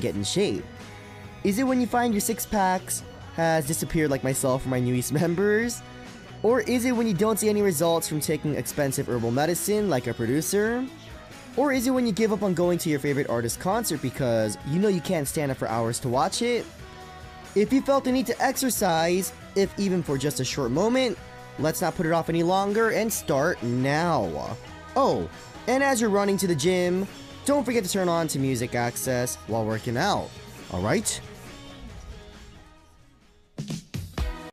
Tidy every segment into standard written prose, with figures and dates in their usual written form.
get in shape? Is it when you find your six packs has disappeared like myself or my newest members? Or is it when you don't see any results from taking expensive herbal medicine like a producer? Or is it when you give up on going to your favorite artist's concert because you know you can't stand up for hours to watch it? If you felt the need to exercise, if even for just a short moment, let's not put it off any longer and start now. Oh, and as you're running to the gym, don't forget to turn on to Music Access while working out, alright?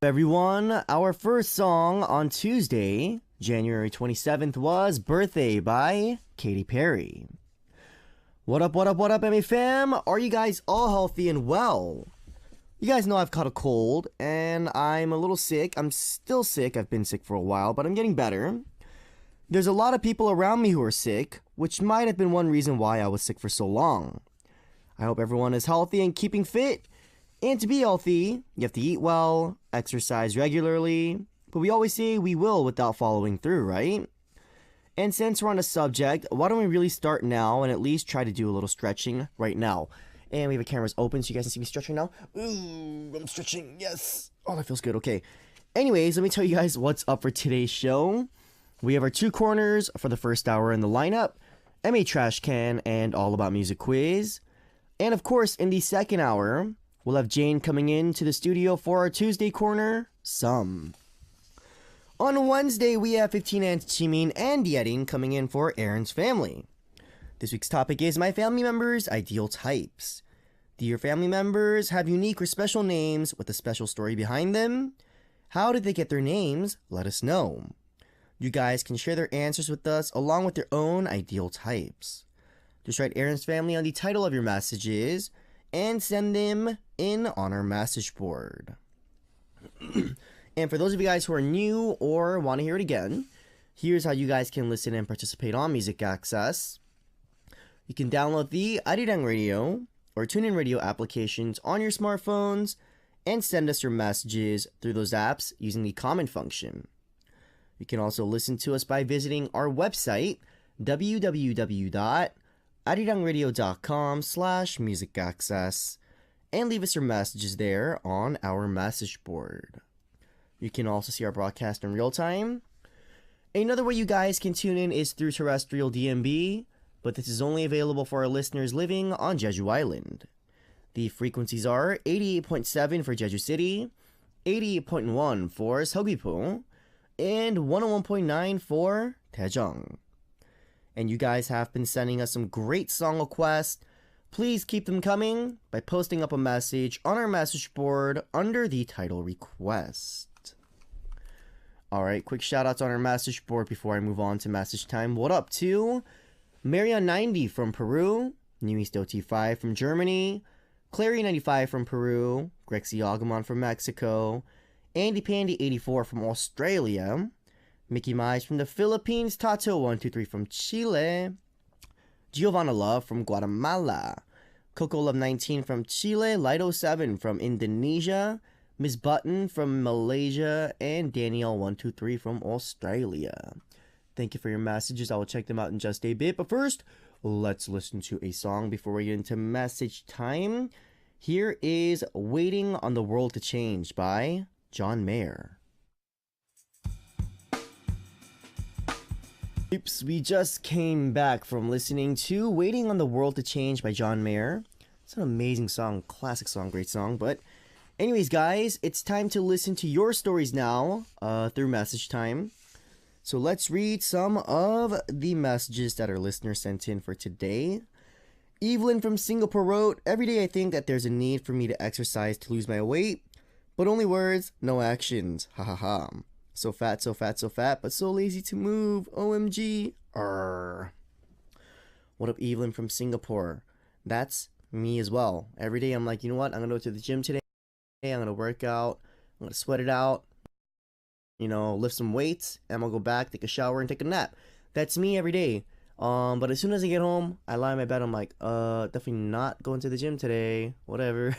Everyone, our first song on Tuesday, January 27th was Birthday by Katy Perry. What up, MA fam? Are you guys all healthy and well? You guys know I've caught a cold, and I'm a little sick. I'm still sick. I've been sick for a while, but I'm getting better. There's a lot of people around me who are sick, which might have been one reason why I was sick for so long. I hope everyone is healthy and keeping fit. And to be healthy, you have to eat well, exercise regularly, but we always say we will without following through, right? And since we're on the subject, why don't we really start now and at least try to do a little stretching right now? And we have the cameras open so you guys can see me stretching now. Ooh, I'm stretching, yes. Oh, that feels good, okay. Anyways, let me tell you guys what's up for today's show. We have our two corners for the first hour in the lineup, MA Trash Can and All About Music Quiz. And of course, in the second hour, we'll have Jane coming in to the studio for our Tuesday corner, Some. On Wednesday, we have 15 and Jimin and Yerin coming in for Aaron's Family. This week's topic is my family members' ideal types. Do your family members have unique or special names with a special story behind them? How did they get their names? Let us know. You guys can share their answers with us along with their own ideal types. Just write Aaron's Family on the title of your messages and send them in on our message board. And for those of you guys who are new or want to hear it again, here's how you guys can listen and participate on Music Access. You can download the Arirang Radio or TuneIn Radio applications on your smartphones and send us your messages through those apps using the comment function. You can also listen to us by visiting our website, www.arirangradio.com/musicaccess, and leave us your messages there on our message board. You can also see our broadcast in real time. Another way you guys can tune in is through terrestrial DMB, but this is only available for our listeners living on Jeju Island. The frequencies are 88.7 for Jeju City, 88.1 for Seogwipo, and 101.9 for Daejeong. And you guys have been sending us some great song requests. Please keep them coming by posting up a message on our message board under the title request. Alright, quick shout outs on our message board before I move on to message time. What up to Marion90 from Peru, Newistot5 from Germany, Clary95 from Peru, Grexy Agamon from Mexico, Andy Pandy 84 from Australia, Mickey Mize from the Philippines, Tato 123 from Chile, Giovanna Love from Guatemala, Coco Love 19 from Chile, Lido 7 from Indonesia, Miss Button from Malaysia, and Danielle 123 from Australia. Thank you for your messages. I will check them out in just a bit. But first, let's listen to a song before we get into message time. Here is Waiting on the World to Change by John Mayer. Oops, we just came back from listening to Waiting on the World to Change by John Mayer. It's an amazing song, classic song, great song. But anyways, guys, it's time to listen to your stories now through message time. So let's read some of the messages that our listeners sent in for today. Evelyn from Singapore wrote, "Every day I think that there's a need for me to exercise to lose my weight. But only words, no actions. Ha ha ha. So fat, so fat, so fat, but so lazy to move. OMG. Arr." What up, Evelyn from Singapore? That's me as well. Every day I'm like, you know what? I'm going to go to the gym today. I'm going to work out. I'm going to sweat it out. You know, lift some weights. And I'm going to go back, take a shower, and take a nap. That's me every day. But as soon as I get home, I lie in my bed. I'm like, definitely not going to the gym today. Whatever.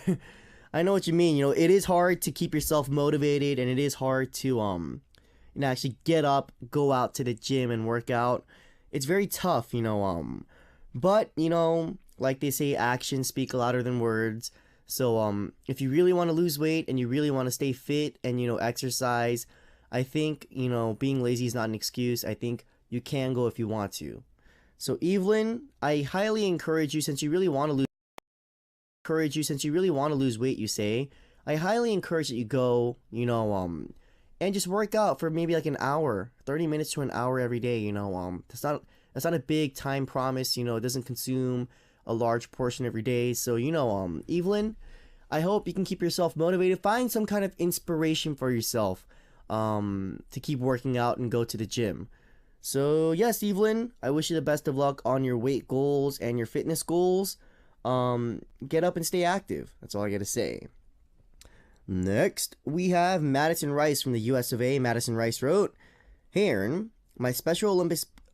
I know what you mean. You know, it is hard to keep yourself motivated, and it is hard to you know, actually get up, go out to the gym and work out. It's very tough, you know, but you know, like they say, actions speak louder than words. So if you really want to lose weight and you really want to stay fit and exercise, I think being lazy is not an excuse. I think you can go if you want to. So Evelyn, I highly encourage you, since you really want to lose weight, you say, I highly encourage that you go, and just work out for maybe like an hour, 30 minutes to an hour every day. That's not a big time promise. It doesn't consume a large portion every day. So Evelyn, I hope you can keep yourself motivated. Find some kind of inspiration for yourself to keep working out and go to the gym. So yes, Evelyn, I wish you the best of luck on your weight goals and your fitness goals. Get up and stay active. That's all I gotta say. Next, we have Madison Rice from the US of A. Madison Rice wrote, "Hey Aaron, my Special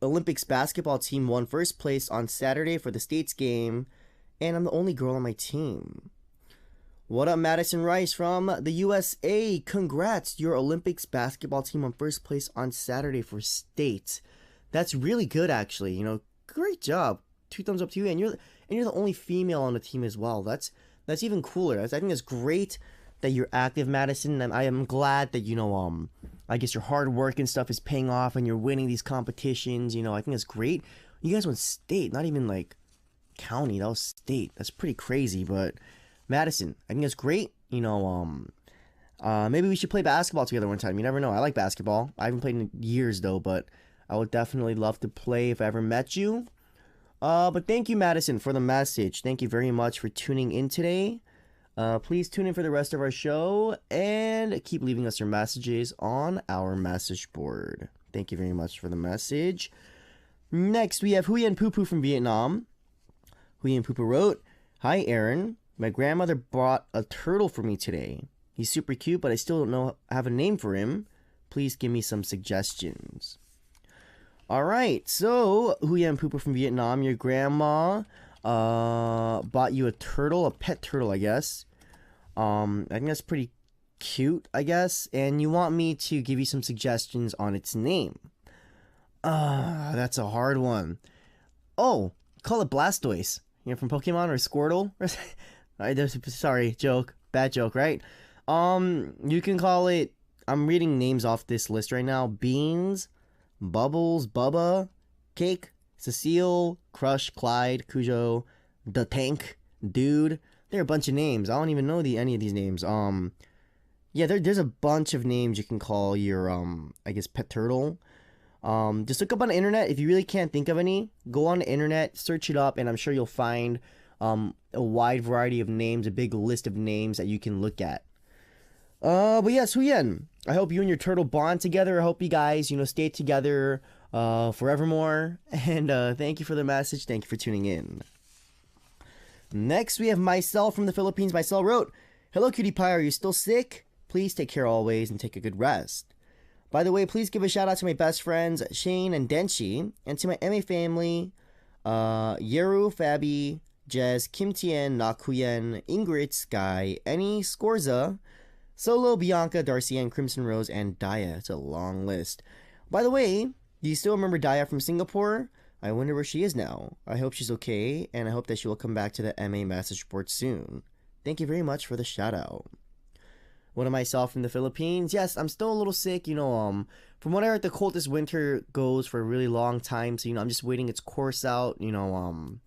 Olympics basketball team won first place on Saturday for the States game, and I'm the only girl on my team." What up, Madison Rice from the USA? Congrats, your Olympics basketball team on first place on Saturday for States. That's really good, actually. Great job. 2 thumbs up to you, and you're the only female on the team as well. That's even cooler. I think it's great that you're active, Madison, and I am glad that I guess your hard work and stuff is paying off and you're winning these competitions. I think it's great. You guys won state, not even like county. That was state. That's pretty crazy. But Madison, I think it's great. Maybe we should play basketball together one time. You never know. I like basketball. I haven't played in years though, but I would definitely love to play if I ever met you. But thank you, Madison, for the message. Thank you very much for tuning in today. Please tune in for the rest of our show and keep leaving us your messages on our message board. Thank you very much for the message. Next, we have Huyen Poo Poo from Vietnam. Huyen Poo Poo wrote, "Hi, Aaron. My grandmother bought a turtle for me today. He's super cute, but I still don't have a name for him. Please give me some suggestions." Alright, so Huyen Poo Poo from Vietnam, your grandma bought you a turtle, a pet turtle, I guess. I think that's pretty cute, I guess. And you want me to give you some suggestions on its name. That's a hard one. Oh, call it Blastoise. From Pokemon, or Squirtle? Sorry, joke. Bad joke, right? You can call it, I'm reading names off this list right now. Beans, Bubbles, Bubba, Cake, Cecile, Crush, Clyde, Cujo, The Tank, Dude. There are a bunch of names. I don't even know any of these names. Yeah, there's a bunch of names you can call your, I guess, pet turtle. Just look up on the internet. If you really can't think of any, go on the internet, search it up, and I'm sure you'll find a wide variety of names, a big list of names that you can look at. But yes, Huyen, I hope you and your turtle bond together. I hope you guys, stay together forevermore. And thank you for the message. Thank you for tuning in. Next, we have Marcel from the Philippines. Marcel wrote, "Hello, cutie pie. Are you still sick? Please take care always and take a good rest. By the way, please give a shout out to my best friends, Shane and Denshi, and to my MA family, Yeru, Fabi, Jez, Kim Tien, Nakuyen, Ingrid, Sky, Annie, Scorza, Solo, Bianca, Darcy, and Crimson Rose, and Daya." It's a long list. By the way, do you still remember Daya from Singapore? I wonder where she is now. I hope she's okay, and I hope that she will come back to the MA message board soon. Thank you very much for the shout out. One of myself from the Philippines. Yes, I'm still a little sick. From what I heard, the cold this winter goes for a really long time. So, I'm just waiting its course out. I'm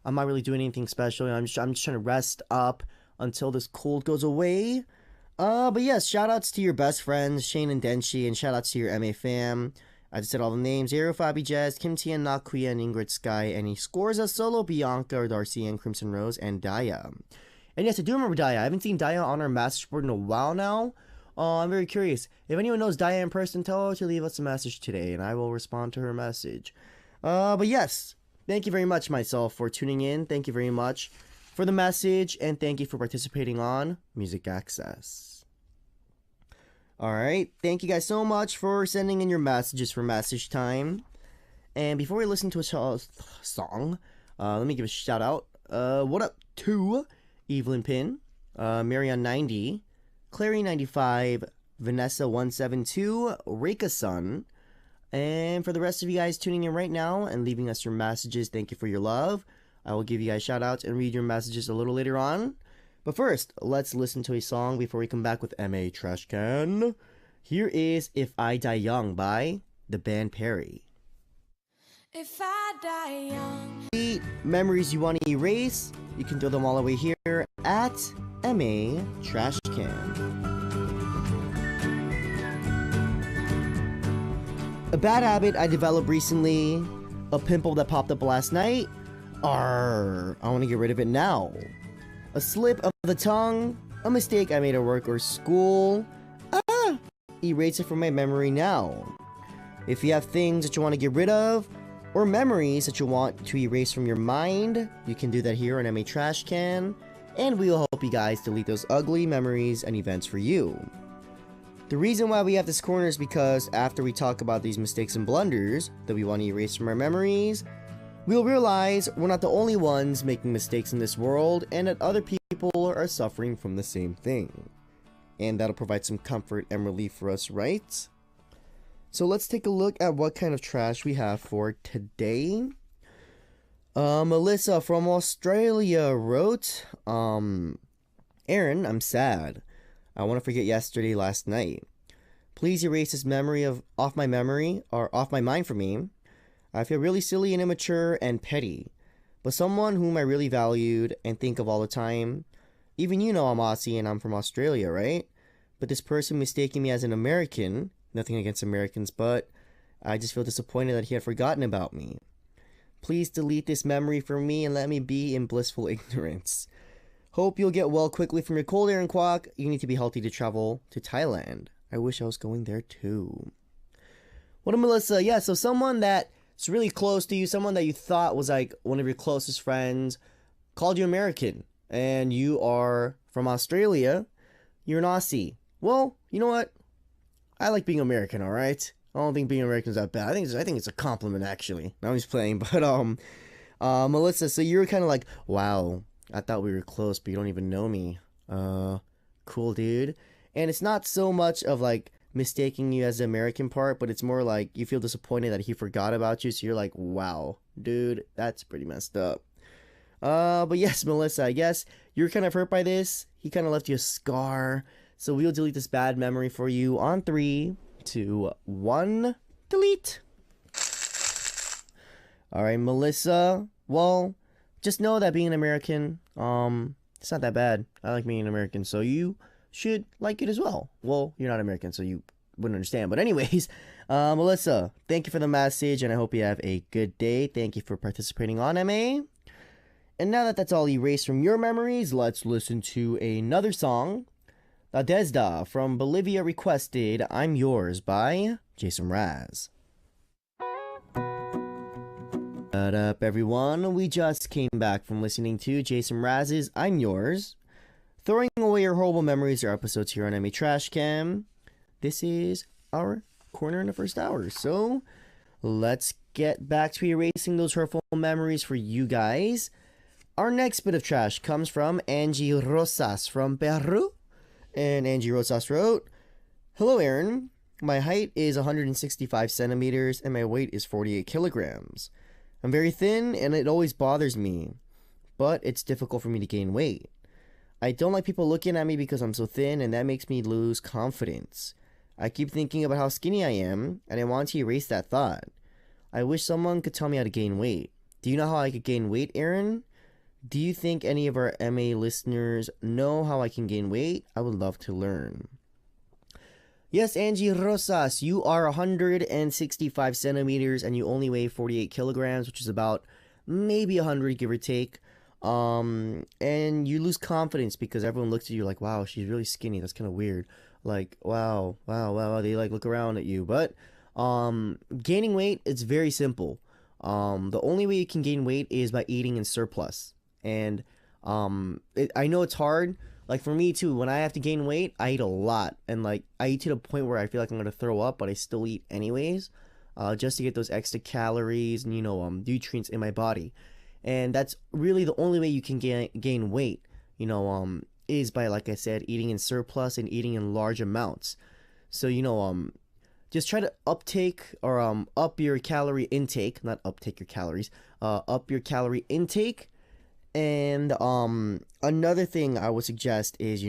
not really doing anything special. I'm just trying to rest up until this cold goes away. But yes, shout outs to your best friends, Shane and Denshi, and shout outs to your MA fam. I just said all the names: Zero, Fabi, Jazz, Kim Tien, Nakuya, and Ingrid, Sky, Annie, Scorza, Solo, Bianca, Darcy, and Crimson Rose, and Daya. And yes, I do remember Daya. I haven't seen Daya on our message board in a while now. I'm very curious. If anyone knows Daya in person, tell her to leave us a message today, and I will respond to her message. But yes, thank you very much, myself, for tuning in. Thank you very much for the message, and thank you for participating on Music Access. Alright, thank you guys so much for sending in your messages for message time. And before we listen to a song, let me give a shout out. What up to Evelyn Pin, Marianne90, Clary95, Vanessa172, Reika Sun, and for the rest of you guys tuning in right now and leaving us your messages, thank you for your love. I will give you guys shout outs and read your messages a little later on. But first, let's listen to a song before we come back with MA Trash Can. Here is If I Die Young by the band Perry. If I die young. Memories you want to erase, you can throw them all away here at MA Trash Can. A bad habit I developed recently, a pimple that popped up last night. I want to get rid of it now. A slip of the tongue, a mistake I made at work or school. Erase it from my memory now. If you have things that you want to get rid of, or memories that you want to erase from your mind, you can do that here on MA Trash Can, and we will help you guys delete those ugly memories and events for you. The reason why we have this corner is because after we talk about these mistakes and blunders that we want to erase from our memories, we'll realize we're not the only ones making mistakes in this world and that other people are suffering from the same thing. And that'll provide some comfort and relief for us, right? So let's take a look at what kind of trash we have for today. Melissa from Australia wrote, Aaron, I'm sad. I want to forget yesterday last night. Please erase this memory off my mind for me. I feel really silly and immature and petty, but someone whom I really valued and think of all the time. Even you know I'm Aussie and I'm from Australia, right? But this person mistaking me as an American, nothing against Americans, but I just feel disappointed that he had forgotten about me. Please delete this memory from me and let me be in blissful ignorance. Hope you'll get well quickly from your cold, Aaron Kwok. You need to be healthy to travel to Thailand. I wish I was going there too. What a Melissa. Yeah, so someone that's really close to you, someone that you thought was like one of your closest friends, called you American. And you are from Australia. You're an Aussie. Well, you know what? I like being American, alright? I don't think being American is that bad. I think it's a compliment, actually. No, I'm just playing. But, Melissa, so you were kind of like, wow, I thought we were close, but you don't even know me. Cool, dude. And it's not so much of, like, mistaking you as the American part, but it's more like you feel disappointed that he forgot about you, so you're like, wow, dude, that's pretty messed up. But yes, Melissa, I guess you're kind of hurt by this. He kind of left you a scar. So we'll delete this bad memory for you on 3, 2, 1. Delete. Alright, Melissa. Well, just know that being an American, it's not that bad. I like being an American, so you should like it as well. Well, you're not American, so you wouldn't understand. But anyways, Melissa, thank you for the message, and I hope you have a good day. Thank you for participating on MA. And now that that's all erased from your memories, let's listen to another song. La Desda from Bolivia requested I'm Yours by Jason Raz. What up, everyone? We just came back from listening to Jason Raz's I'm Yours. Throwing away your horrible memories are episodes here on MA Trash Cam. This is our corner in the first hour. So let's get back to erasing those hurtful memories for you guys. Our next bit of trash comes from Angie Rosas from Peru. And Angie Rosas wrote, hello, Aaron. My height is 165 centimeters and my weight is 48 kilograms. I'm very thin and it always bothers me, but it's difficult for me to gain weight. I don't like people looking at me because I'm so thin and that makes me lose confidence. I keep thinking about how skinny I am and I want to erase that thought. I wish someone could tell me how to gain weight. Do you know how I could gain weight, Aaron? Do you think any of our MA listeners know how I can gain weight? I would love to learn. Yes, Angie Rosas, you are 165 centimeters and you only weigh 48 kilograms, which is about maybe 100, give or take. And you lose confidence because everyone looks at you like, wow, she's really skinny. That's kind of weird. Like, wow. They like look around at you. But gaining weight, it's very simple. The only way you can gain weight is by eating in surplus. And I know it's hard. Like for me too, when I have to gain weight, I eat a lot. And like I eat to the point where I feel like I'm going to throw up, but I still eat anyways. Just to get those extra calories and, nutrients in my body. And that's really the only way you can gain weight, is by, like I said, eating in surplus and eating in large amounts. So, just try to uptake or up your calorie intake, not uptake your calories, up your calorie intake And another thing I would suggest is,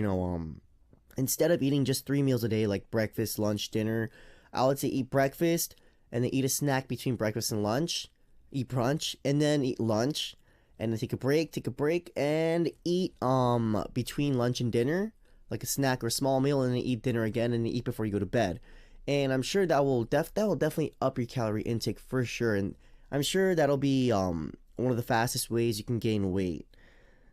instead of eating just 3 meals a day, like breakfast, lunch, dinner, I would say eat breakfast and then eat a snack between breakfast and lunch, eat brunch and then eat lunch, and then take a break and eat between lunch and dinner, like a snack or a small meal, and then eat dinner again and then eat before you go to bed. And I'm sure that will definitely up your calorie intake for sure, and I'm sure that'll be one of the fastest ways you can gain weight.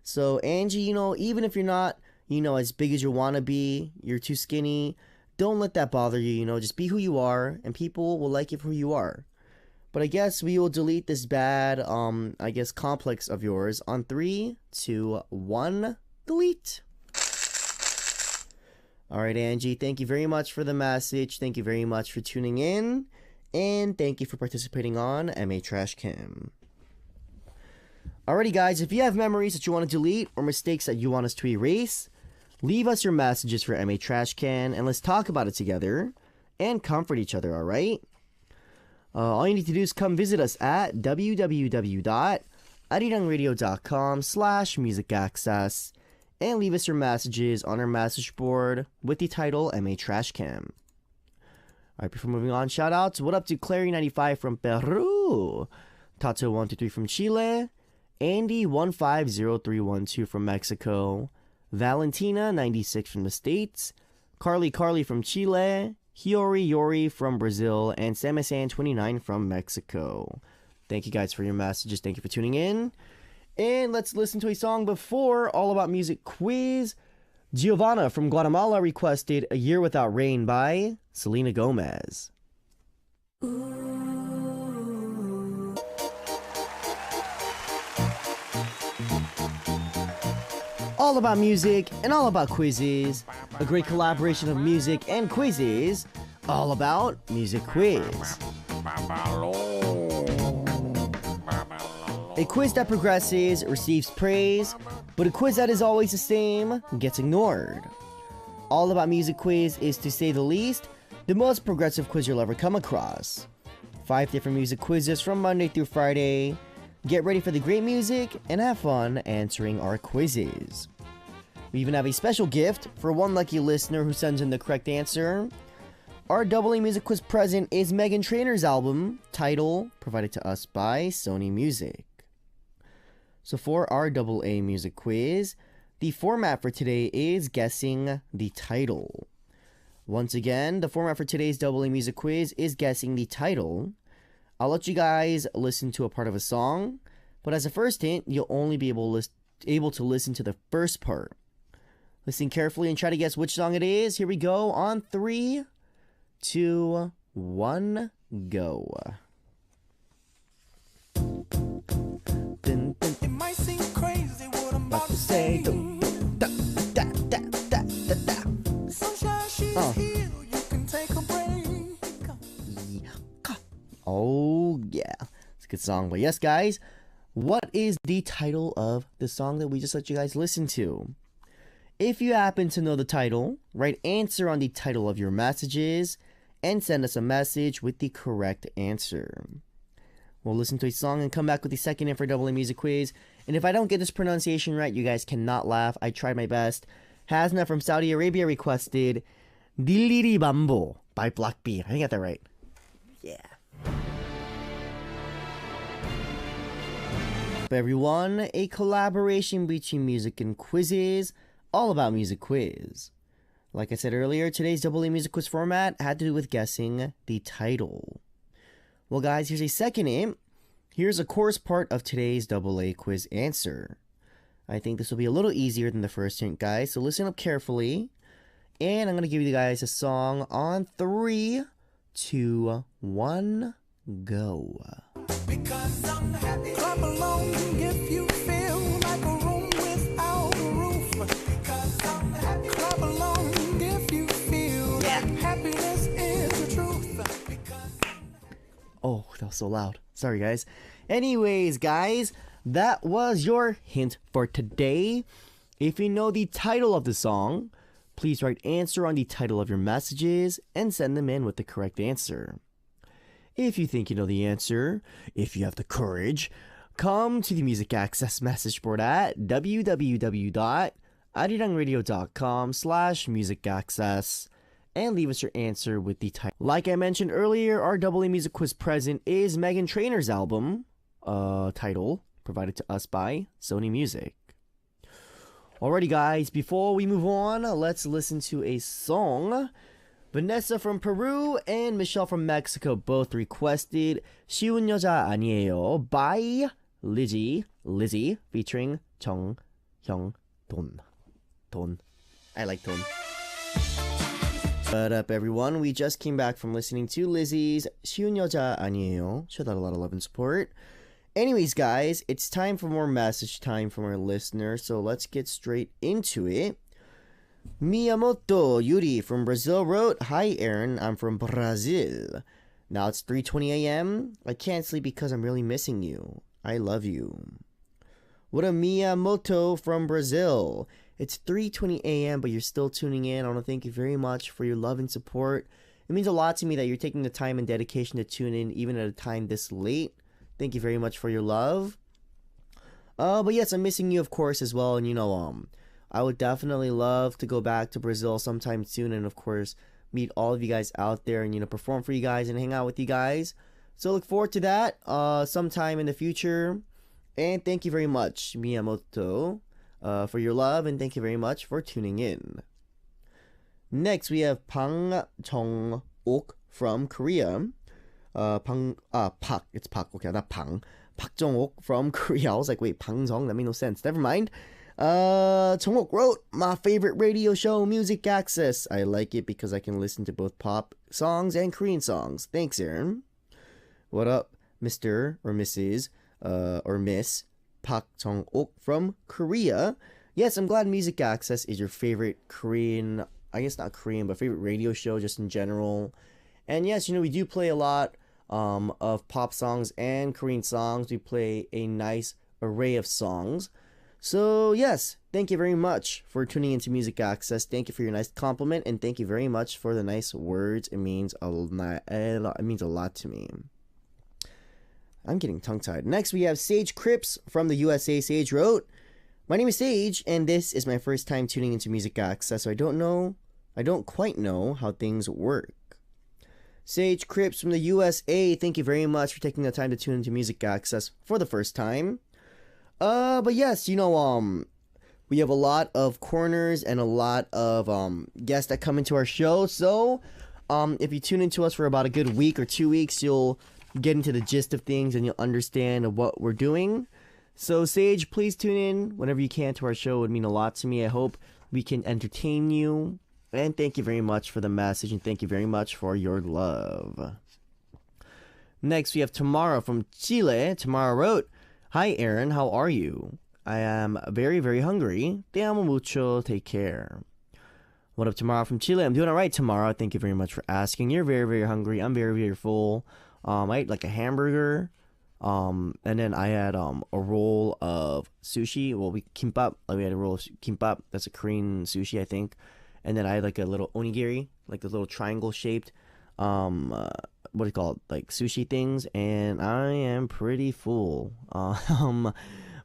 So Angie, even if you're not, as big as you want to be, you're too skinny, don't let that bother you, just be who you are, and people will like you for who you are. But I guess we will delete this bad, complex of yours on 3, 2, 1, delete. Alright, Angie, thank you very much for the message, thank you very much for tuning in, and thank you for participating on MA Trash Cam. Alrighty guys, if you have memories that you want to delete or mistakes that you want us to erase, leave us your messages for MA Trash Can and let's talk about it together and comfort each other, alright? All you need to do is come visit us at www.arirangradio.com/musicaccess and leave us your messages on our message board with the title MA Trash Cam. Alright, before moving on, shout outs. What up to Clary95 from Peru, Tato123 from Chile, Andy150312 from Mexico, Valentina96 from the States, Carly from Chile, Hiyori from Brazil, and Samasan29 from Mexico. Thank you guys for your messages. Thank you for tuning in. And let's listen to a song before All About Music quiz. Giovanna from Guatemala requested A Year Without Rain by Selena Gomez. All about music and all about quizzes. A great collaboration of music and quizzes. All about Music Quiz. A quiz that progresses receives praise, but a quiz that is always the same gets ignored. All About Music Quiz is, to say the least, the most progressive quiz you'll ever come across. 5 different music quizzes from Monday through Friday. Get ready for the great music and have fun answering our quizzes. We even have a special gift for one lucky listener who sends in the correct answer. Our AA Music Quiz present is Meghan Trainor's album, Title, provided to us by Sony Music. So for our AA Music Quiz, the format for today is guessing the title. Once again, the format for today's AA Music Quiz is guessing the title. I'll let you guys listen to a part of a song, but as a first hint, you'll only be able to listen to the first part. Listen carefully and try to guess which song it is. Here we go on 3, 2, 1, go. It might seem crazy what I'm about to say. Sunshine, she's here. You can take a break. Oh, yeah. It's a good song. But yes, guys, what is the title of the song that we just let you guys listen to? If you happen to know the title, write answer on the title of your messages and send us a message with the correct answer. We'll listen to a song and come back with the second in for AA Music Quiz. And if I don't get this pronunciation right, you guys cannot laugh. I tried my best. Hasna from Saudi Arabia requested Diliri Bambo by Black B. I think I got that right. Yeah. But everyone, a collaboration between music and quizzes, all about Music Quiz. Like I said earlier, today's AA Music Quiz format had to do with guessing the title. Well guys, here's a second hint. Here's a chorus part of today's AA quiz answer. I think this will be a little easier than the first hint, guys, so listen up carefully. And I'm going to give you guys a song on 3, 2, 1, go. Because I'm happy. Clap along if you feel like a room without a roof. Because I'm happy. Clap along if you feel like happiness is the truth. Because Oh, that was so loud. Sorry, guys. Anyways, guys, that was your hint for today. If you know the title of the song, please write answer on the title of your messages and send them in with the correct answer. If you think you know the answer, if you have the courage, come to the Music Access message board at www.arirangradio.com/musicaccess and leave us your answer with the title. Like I mentioned earlier, our AA Music Quiz present is Meghan Trainor's album title, provided to us by Sony Music. Alrighty guys, before we move on, let's listen to a song. Vanessa from Peru and Michelle from Mexico both requested 쉬운 여자 아니에요 by Lizzie featuring 정형돈. Don. I like Don. What up everyone, we just came back from listening to Lizzie's 쉬운 여자 아니에요. Showed out a lot of love and support. Anyways guys, it's time for more message time from our listeners, so let's get straight into it. Miyamoto Yuri from Brazil wrote, "Hi Aaron, I'm from Brazil. Now it's 3:20 a.m. I can't sleep because I'm really missing you. I love you." What a Miyamoto from Brazil. It's 3:20 a.m. but you're still tuning in. I want to thank you very much for your love and support. It means a lot to me that you're taking the time and dedication to tune in even at a time this late. Thank you very much for your love. But yes, I'm missing you of course as well, and I would definitely love to go back to Brazil sometime soon and of course meet all of you guys out there and perform for you guys and hang out with you guys. So look forward to that sometime in the future. And thank you very much, Miyamoto, for your love, and thank you very much for tuning in. Next we have Pang Jong-ok from Korea. Pak, it's Pak, okay, not Pang. Pak Jong-ok from Korea. I was like, wait, Pang Jong? That made no sense. Never mind. Jong-ok wrote, "My favorite radio show, Music Access. I like it because I can listen to both pop songs and Korean songs. Thanks, Aaron." What up, Mr. or Mrs. Or Miss Pak Jong-ok from Korea. Yes, I'm glad Music Access is your favorite Korean, I guess not Korean, but favorite radio show just in general. And yes, we do play a lot of pop songs and Korean songs. We play a nice array of songs. So yes, thank you very much for tuning into Music Access. Thank you for your nice compliment, and thank you very much for the nice words. It means a lot to me. I'm getting tongue-tied. Next, we have Sage Cripps from the USA. Sage wrote, "My name is Sage, and this is my first time tuning into Music Access, so I don't quite know how things work." Sage Cripps from the USA, thank you very much for taking the time to tune into Music Access for the first time. But yes, we have a lot of corners and a lot of guests that come into our show, so if you tune into us for about a good week or 2 weeks, you'll get into the gist of things and you'll understand what we're doing. So Sage, please tune in whenever you can to our show. It would mean a lot to me. I hope we can entertain you. And thank you very much for the message, and thank you very much for your love. Next, we have Tamara from Chile. Tamara wrote, "Hi Aaron, how are you? I am very, very hungry. Te amo mucho. Take care." What up, Tamara from Chile? I'm doing alright, Tamara. Thank you very much for asking. You're very, very hungry. I'm very, very full. I ate like a hamburger. And then I had a roll of sushi. Well, kimbap. We had a roll of kimbap. That's a Korean sushi, I think. And then I had like a little onigiri, like the little triangle shaped, what do you call it, like sushi things. And I am pretty full.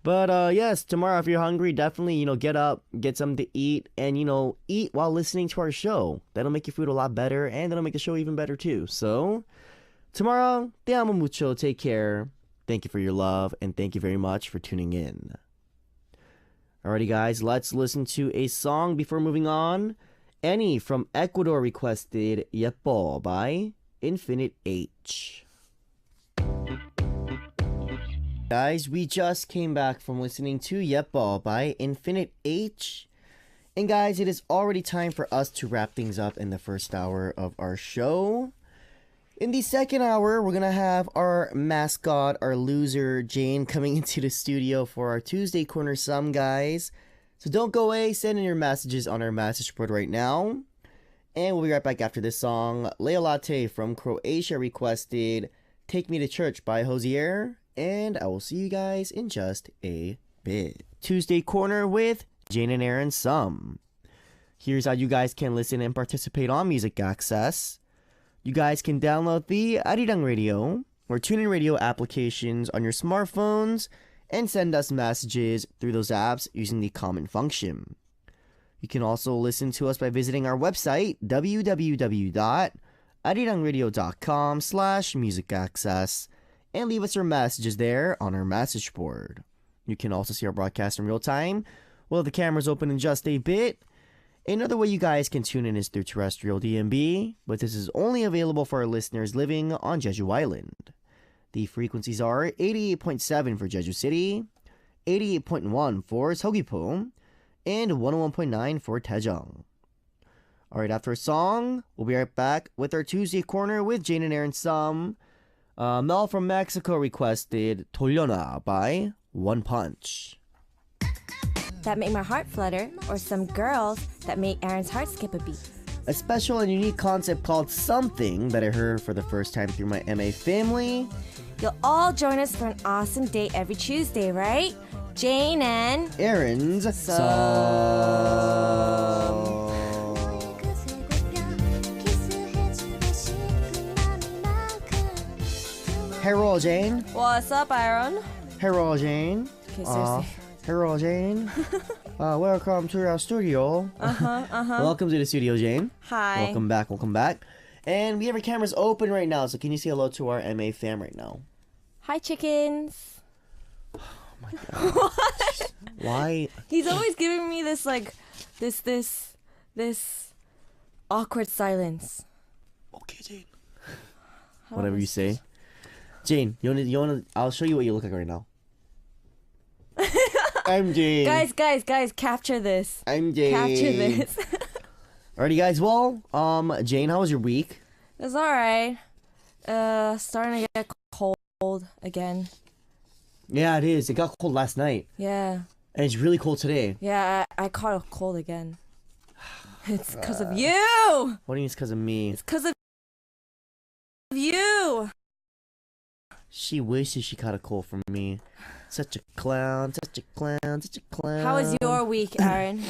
But yes, tomorrow if you're hungry, definitely, get up, get something to eat, and, eat while listening to our show. That'll make your food a lot better, and that'll make the show even better too. So, tomorrow, te amo mucho, take care. Thank you for your love, and thank you very much for tuning in. Alrighty guys, let's listen to a song before moving on. Annie from Ecuador requested "예뻐" by Infinite H. Guys, we just came back from listening to "예뻐" by Infinite H. And guys, it is already time for us to wrap things up in the first hour of our show. In the second hour, we're going to have our mascot, our loser, Jane, coming into the studio for our Tuesday Corner Sum, guys. So don't go away, send in your messages on our message board right now. And we'll be right back after this song. Lea Latte from Croatia requested "Take Me to Church" by Hosier. And I will see you guys in just a bit. Tuesday Corner with Jane and Aaron Sum. Here's how you guys can listen and participate on Music Access. You guys can download the Arirang Radio or TuneIn Radio applications on your smartphones and send us messages through those apps using the comment function. You can also listen to us by visiting our website, www.arirangradio.com/musicaccess, and leave us your messages there on our message board. You can also see our broadcast in real time. We'll have the cameras open in just a bit. Another way you guys can tune in is through terrestrial DMB, but this is only available for our listeners living on Jeju Island. The frequencies are 88.7 for Jeju City, 88.1 for Seogwipo, and 101.9 for Daejeong. Alright, after a song, we'll be right back with our Tuesday Corner with Jane and Aaron Sum. Mel from Mexico requested Tolyona by One Punch. That make my heart flutter, or some girls that make Aaron's heart skip a beat. A special and unique concept called Something that I heard for the first time through my MA family. You'll all join us for an awesome date every Tuesday, right? Jane and Aaron's Song. Hello, Jane. what's up, Aaron? Hello, Jane. Okay, seriously. Hello, Jane. Welcome to our studio. Welcome to the studio, Jane. Hi. Welcome back. And we have our cameras open right now, so can you say hello to our MA fam right now? Hi, chickens. Why? He's always giving me this this awkward silence. Okay, Jane. Whatever you say. Jane, you wanna? I'll show you what you look like right now. I'm Jane. Guys, capture this. I'm Jane. Capture this. Alrighty, guys. Well, Jane, how was your week? It's alright. Starting to get cold again. Yeah, it is. It got cold last night, Yeah. and it's really cold today. Yeah, I caught a cold again. It's because of you! What do you mean it's because of me? It's because of you! She wishes she caught a cold from me. Such a clown, such a clown, such a clown. How was your week, Aaron?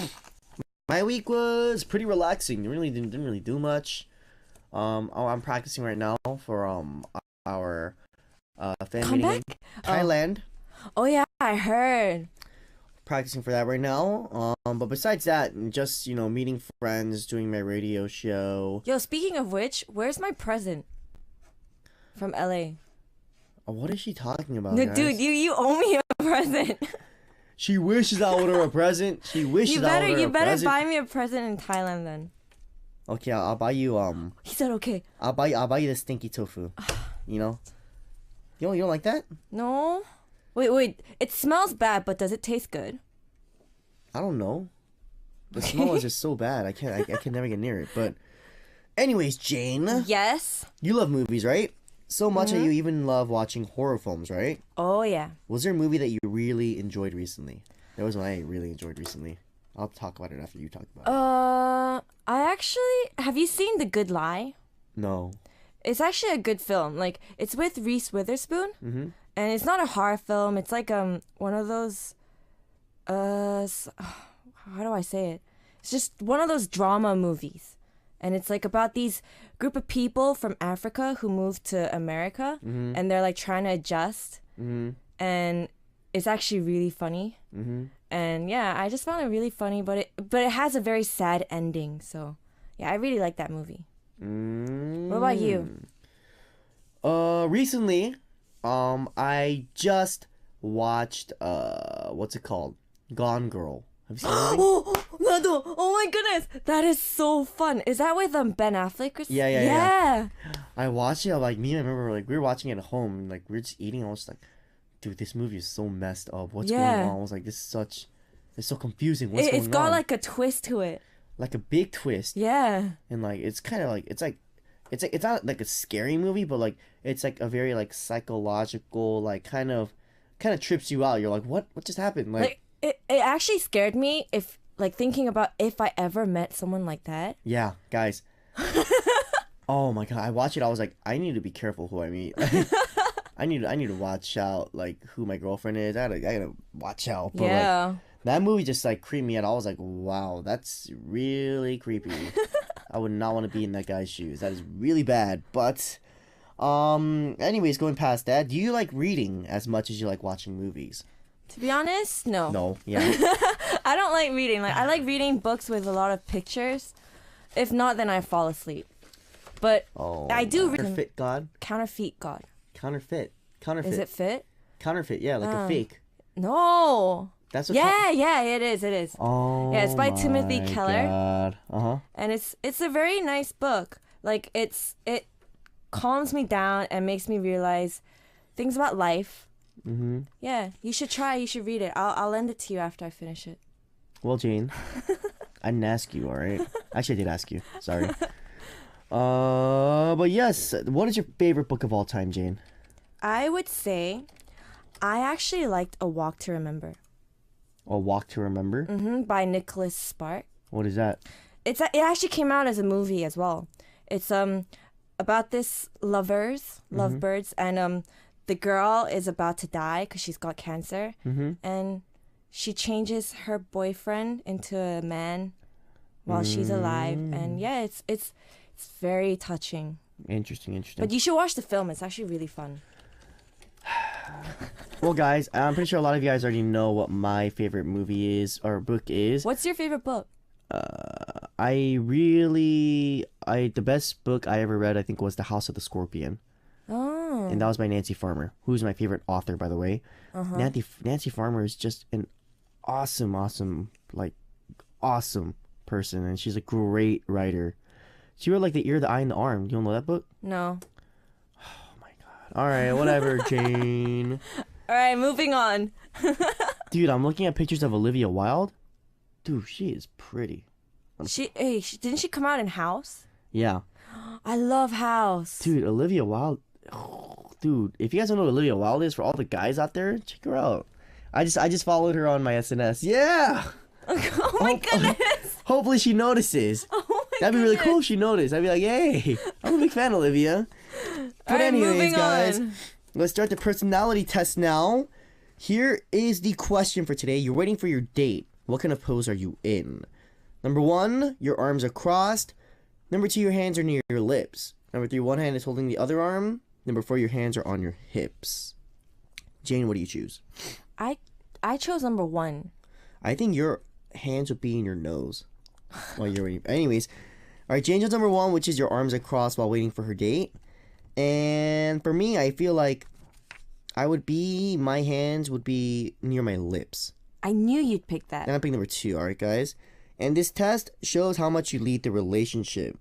My week was pretty relaxing. Really didn't really do much. I'm practicing right now for our fan meeting in Comeback? Thailand. Oh yeah, I heard. Practicing for that right now. But besides that, just meeting friends, doing my radio show. Yo, speaking of which, where's my present? From LA. Oh, what is she talking about, No, guys? dude, you owe me a present. She wishes I would her a present. She wishes I would her a You better present. buy me a present in Thailand then. Okay, I'll buy you He said okay. I'll buy you the stinky tofu. You don't like that? No. Wait. It smells bad, but does it taste good? I don't know. The smell is just so bad. I can never get near it. But anyways, Jane, Yes. you love movies, right? So much that you even love watching horror films, right? Oh yeah. Was there a movie that you really enjoyed recently? There was one I really enjoyed recently. I'll talk about it after you talk about it. Have you seen The Good Lie? No. It's actually a good film. Like, it's with Reese Witherspoon, and it's not a horror film. It's like one of those how do I say it? It's just one of those drama movies. And it's like about these group of people from Africa who moved to America, and they're like trying to adjust. And it's actually really funny. And yeah, I just found it really funny, but it has a very sad ending. So yeah, I really like that movie. What about you? Recently, I just watched what's it called? Gone Girl. Have you seen that movie? Nado! Oh my goodness, that is so fun. Is that with Ben Affleck? Yeah. I watched it. Me and I remember we were watching it at home. And, we were just eating. I was like, dude, this movie is so messed up. What's going on? I was like, it's so confusing. What's going on? It's got like a twist to it. Like a big twist. Yeah. And it's kind of it's not like a scary movie, but it's like a very psychological kind of trips you out. You're like, what just happened? It actually scared me thinking about if I ever met someone like that. Yeah, guys. Oh my god, I watched it. I was like, I need to be careful who I meet. I need to watch out who my girlfriend is. I gotta watch out. But, yeah. That movie just creeped me out. I was like, wow, that's really creepy. I would not want to be in that guy's shoes. That is really bad. But anyways, going past that, do you like reading as much as you like watching movies? To be honest, no. No, yeah. I don't like reading. Like I like reading books with a lot of pictures. If not, then I fall asleep. But Oh, I do read counterfeit God. Counterfeit God. Counterfeit. Is it fit? Counterfeit? Yeah, like a fake. No. That's what. Yeah, it is. It is. Oh. Yeah, it's by Timothy my Keller. God. And it's a very nice book. Like it calms me down and makes me realize things about life. Mm-hmm. Yeah, you should try. You should read it. I'll lend it to you after I finish it. Well, Jane, I didn't ask you. All right. Actually, I did ask you. Sorry. But yes, what is your favorite book of all time, Jane? I would say, I actually liked A Walk to Remember. A Walk to Remember. By Nicholas Spark. What is that? It actually came out as a movie as well. It's about this lovebirds, and the girl is about to die because she's got cancer, and she changes her boyfriend into a man while she's alive, and yeah, it's very touching. Interesting. But you should watch the film. It's actually really fun. Well, guys, I'm pretty sure a lot of you guys already know what my favorite movie is or book is. What's your favorite book? The best book I ever read, I think, was The House of the Scorpion. Oh. And that was by Nancy Farmer, who's my favorite author, by the way. Nancy Farmer is just an awesome person, and she's a great writer. She wrote like The Ear, the Eye, and the Arm. You don't know that book? No. Oh my god. All right, whatever, Jane. All right, moving on. Dude, I'm looking at pictures of Olivia Wilde. Dude, she is pretty. Didn't she come out in House? Yeah. I love House. Dude, Olivia Wilde. Dude, if you guys don't know what Olivia Wilde is, for all the guys out there, check her out. I just followed her on my SNS. Yeah. Oh my goodness. Hopefully she notices. Oh my That'd be really goodness. cool if she noticed. I'd be like, hey, I'm a big fan, Olivia. But All right, anyways, moving guys, on. let's start the personality test now. Here is the question for today. You're waiting for your date. What kind of pose are you in? Number 1, your arms are crossed. Number 2, your hands are near your lips. Number 3, one hand is holding the other arm. Number 4, your hands are on your hips. Jane, what do you choose? I chose number 1. I think your hands would be in your nose while you're waiting. Anyways, all right, Jane chose number 1, which is your arms are crossed while waiting for her date. And for me, I feel like my hands would be near my lips. I knew you'd pick that. And I'm picking number 2, all right, guys? And this test shows how much you lead the relationship.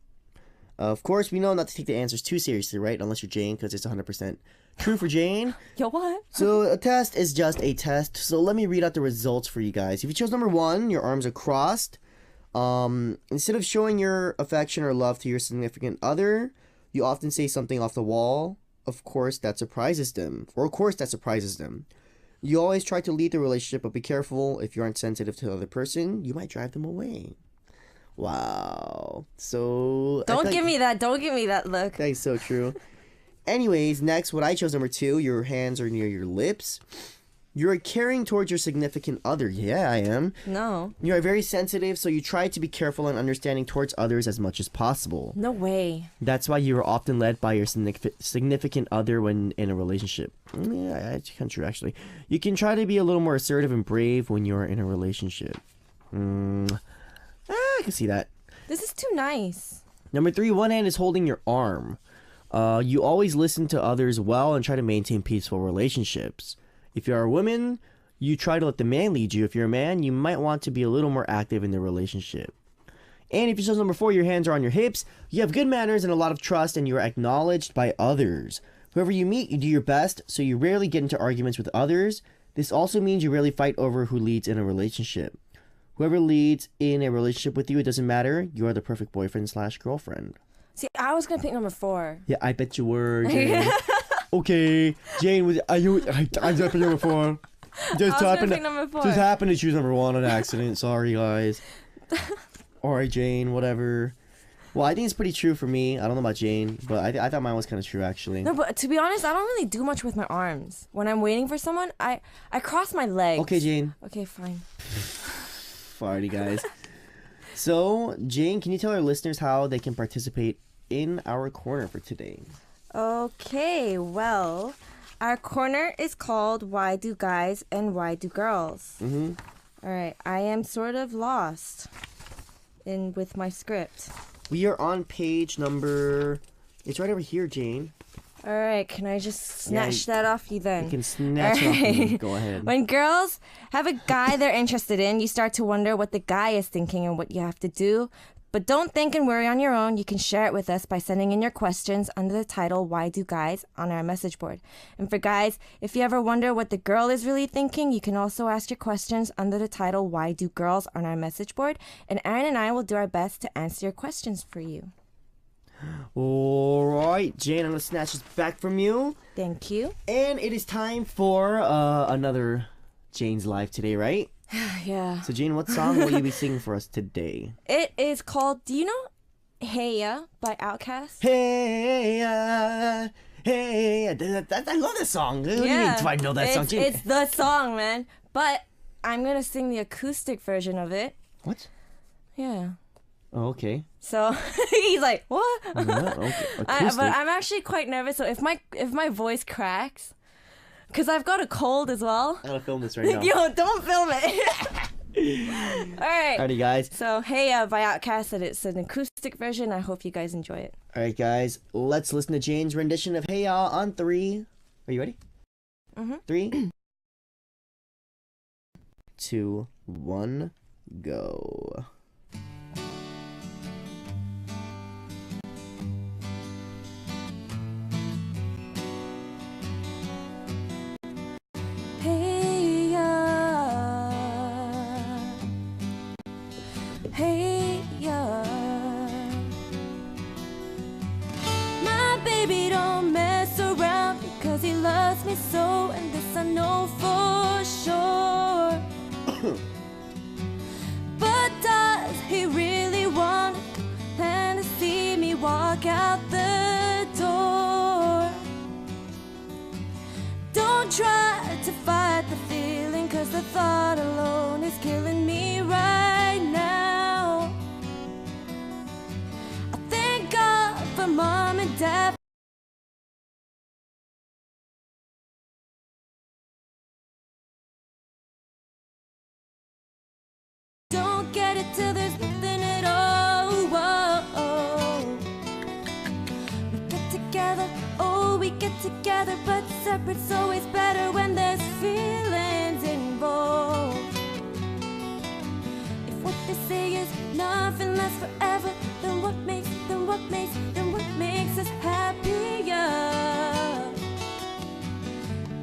Of course, we know not to take the answers too seriously, right? Unless you're Jane, because it's 100% true for Jane. Yo, what? So a test is just a test. So let me read out the results for you guys. If you chose number 1, your arms are crossed. Instead of showing your affection or love to your significant other, you often say something off the wall. Of course, that surprises them. You always try to lead the relationship, but be careful. If you aren't sensitive to the other person, you might drive them away. Wow. So Don't give me that look. that is so true. Anyways, next, what I chose number 2, your hands are near your lips. You're caring towards your significant other. Yeah, I am. No. You are very sensitive, so you try to be careful and understanding towards others as much as possible. No way. That's why you are often led by your significant other when in a relationship. Yeah, that's kind of true, actually. You can try to be a little more assertive and brave when you're in a relationship. I can see that. This is too nice. Number 3, one hand is holding your arm. You always listen to others well and try to maintain peaceful relationships. If you're a woman, you try to let the man lead you. If you're a man, you might want to be a little more active in the relationship. And if you chose number 4, your hands are on your hips, you have good manners and a lot of trust, and you are acknowledged by others. Whoever you meet, you do your best, so you rarely get into arguments with others. This also means you rarely fight over who leads in a relationship. Whoever leads in a relationship with you, it doesn't matter. You are the perfect boyfriend/girlfriend. See, I was gonna pick number 4. Yeah, I bet you were, Jane. Okay, Jane, I just picked number 4. Just gonna pick number 4. Just happened to choose number 1 on accident. Sorry, guys. Alright, Jane, whatever. Well, I think it's pretty true for me. I don't know about Jane, but I thought mine was kind of true, actually. No, but to be honest, I don't really do much with my arms. When I'm waiting for someone, I cross my legs. Okay, Jane. Okay, fine. Alrighty, guys. So, Jane, can you tell our listeners how they can participate in our corner for today? Okay, well, Our corner is called Why Do Guys and Why Do Girls? Mm-hmm. All right, I am sort of lost with my script. We are on page number... It's right over here, Jane. All right, can I just snatch that off you then? You can snatch it off me. Go ahead. When girls have a guy they're interested in, you start to wonder what the guy is thinking and what you have to do. But don't think and worry on your own. You can share it with us by sending in your questions under the title Why Do Guys on our message board. And for guys, if you ever wonder what the girl is really thinking, you can also ask your questions under the title Why Do Girls on our message board. And Aaron and I will do our best to answer your questions for you. All right, Jane, I'm going to snatch this back from you. Thank you. And it is time for another Jane's Live today, right? Yeah. So, Jane, what song will you be singing for us today? It is called, do you know Hey Ya by Outkast? Hey, hey, I love this song. What do you mean, do I know that song, Jane? It's the song, man. But I'm going to sing the acoustic version of it. What? Yeah. Oh, okay. So he's like, what? What? Okay. But Acoustic. I'm actually quite nervous. So if my voice cracks, because I've got a cold as well. I'm going to film this right now. Yo, don't film it. All right. Alrighty, guys. So Hey Ya by Outkast, and it's an acoustic version. I hope you guys enjoy it. Alright, guys. Let's listen to Jane's rendition of Hey Ya on 3. Are you ready? Mm-hmm. 3, 2, 1, go. Hey ya, hey ya. My baby don't mess around because he loves me so, and this I know for sure. But does he really want to see me walk out the door? Don't try to fight the feeling, cause the thought alone is killing me right now. I thank God for mom and dad. Don't get it till there's nothing at all. Whoa. We get together, oh, we get together, but separate's always better when there's feelings involved. If what they say is nothing lasts forever, then what makes us happier?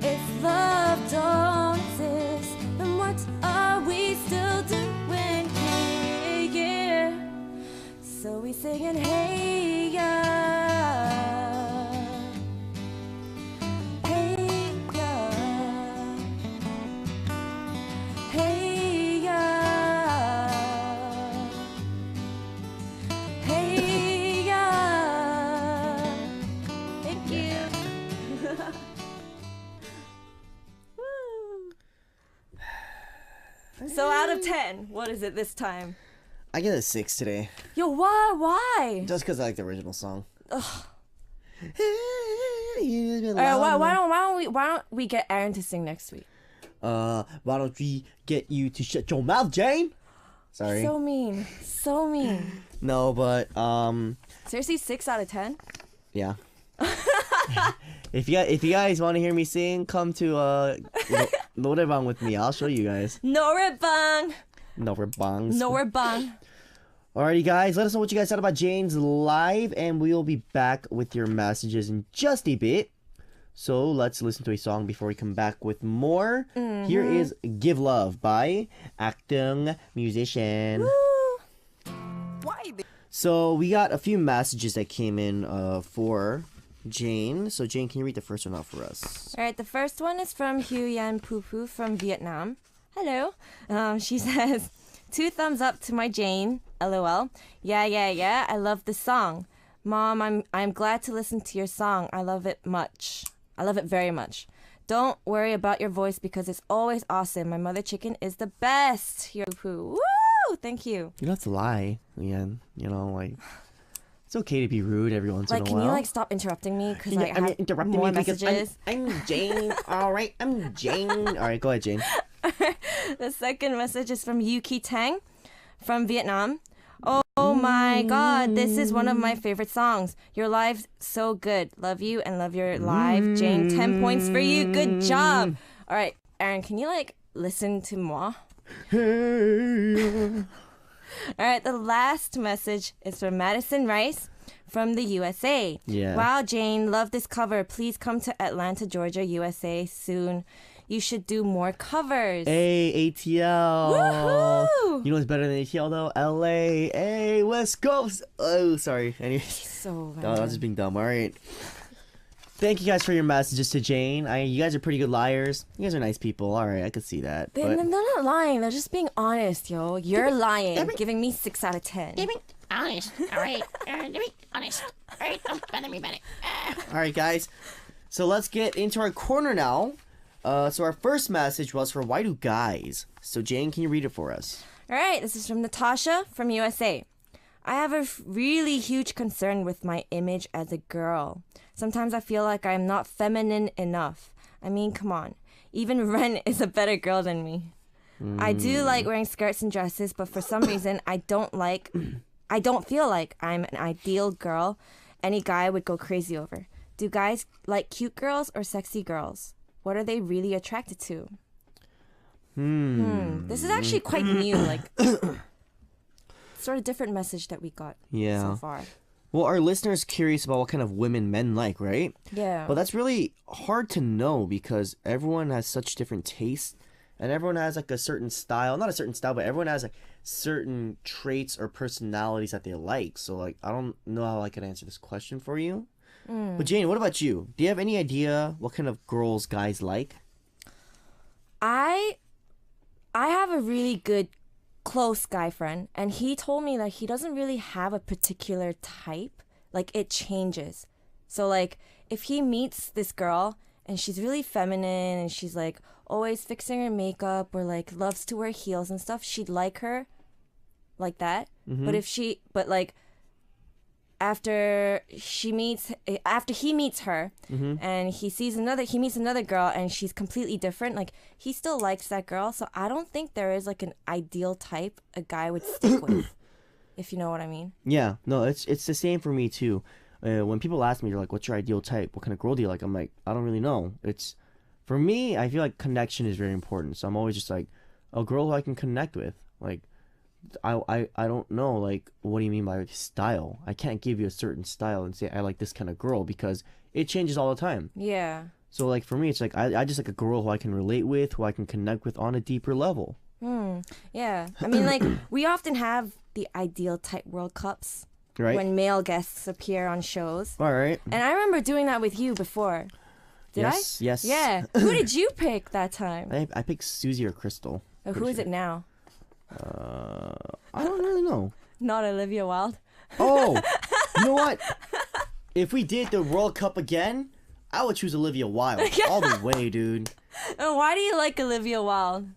If love don't exist, then what are we still doing here? So we singing Hey Ya. Hey ya. Hey ya. Hey ya. Thank you. So out of 10, what is it this time? I get a 6 today. Yo, why? Why? Just because I like the original song. Ugh. Alright, why don't we get Aaron to sing next week? Why don't we get you to shut your mouth, Jane? Sorry. So mean. So mean. No, but Seriously, 6 out of 10? yeah. If you guys want to hear me sing, come to 노래방 with me. I'll show you guys. 노래방. 노래방s. 노래방. Alrighty, guys. Let us know what you guys thought about Jane's Live, and we will be back with your messages in just a bit. So let's listen to a song before we come back with more. Mm-hmm. Here is Give Love by acting musician. Woo. So we got a few messages that came in for Jane. So Jane, can you read the first one out for us? Alright, the first one is from Hugh Yan Poo Poo from Vietnam. Hello. She says, 2 thumbs up to my Jane. LOL. Yeah. I love the song. Mom, I'm glad to listen to your song. I love it much. I love it very much. Don't worry about your voice because it's always awesome. My mother chicken is the best. Hugh Poo. Woo! Thank you. You don't have to lie, Leanne. You know, like, It's okay to be rude every once Like, in a can while. you like stop interrupting me? Because like, I I'm have interrupting more me because messages. I'm Jane. All right, I'm Jane. All right, go ahead, Jane. The second message is from Yuki Tang from Vietnam. Oh my god, this is one of my favorite songs. Your live's so good. Love you and love your live. Jane, 10 points for you. Good job. All right, Aaron, can you like listen to moi? All right, the last message is from Madison Rice from the USA. Yeah. Wow, Jane, love this cover. Please come to Atlanta, Georgia, USA soon. You should do more covers. Hey, ATL. Woohoo! You know what's better than ATL though? LA. Hey, West Coast. Oh, sorry. Anyways. So Oh, I was just being dumb. All right. Thank you guys for your messages to Jane. You guys are pretty good liars. You guys are nice people. All right, I could see that. They're not lying. They're just being honest, yo. You're lying. Giving me 6 out of 10. Honest. All right. Honest. All right. Don't bother me about it. All right, guys. So let's get into our corner now. So our first message was for why do guys? So Jane, can you read it for us? All right, this is from Natasha from USA. I have a really huge concern with my image as a girl. Sometimes I feel like I'm not feminine enough. I mean, come on. Even Ren is a better girl than me. I do like wearing skirts and dresses, but for some reason I don't feel like I'm an ideal girl any guy would go crazy over. Do guys like cute girls or sexy girls? What are they really attracted to? This is actually quite new, like sort of different message that we got so far. Well, our listeners curious about what kind of women men like, right? Yeah. Well, that's really hard to know because everyone has such different tastes and everyone has like a certain style. Not a certain style, but everyone has like certain traits or personalities that they like. So like I don't know how I can answer this question for you. But Jane, what about you? Do you have any idea what kind of girls guys like? I have a really good close guy friend, and he told me that he doesn't really have a particular type. Like, it changes. So like if he meets this girl and she's really feminine and she's like always fixing her makeup or like loves to wear heels and stuff, she'd like her like that. But like after he meets her and he meets another girl and she's completely different, like he still likes that girl. So I don't think there is like an ideal type a guy would stick with, if you know what I mean. Yeah, no, it's the same for me too. When people ask me, they're like, what's your ideal type? What kind of girl do you like? I'm like, I don't really know. It's, for me, I feel like connection is very important. So I'm always just like, a girl who I can connect with. Like, I don't know, like, what do you mean by style? I can't give you a certain style and say I like this kind of girl because it changes all the time. Yeah. So like for me, it's like I just like a girl who I can relate with, who I can connect with on a deeper level. Yeah. I mean, like, we often have the ideal type World Cups Right? when male guests appear on shows. All right. And I remember doing that with you before. Did Yes, I? yes. Yeah. Who did you pick that time? I picked Susie or Crystal. Who is it now? I don't really know. Not Olivia Wilde. Oh, you know what? If we did the World Cup again, I would choose Olivia Wilde all the way, dude. And why do you like Olivia Wilde?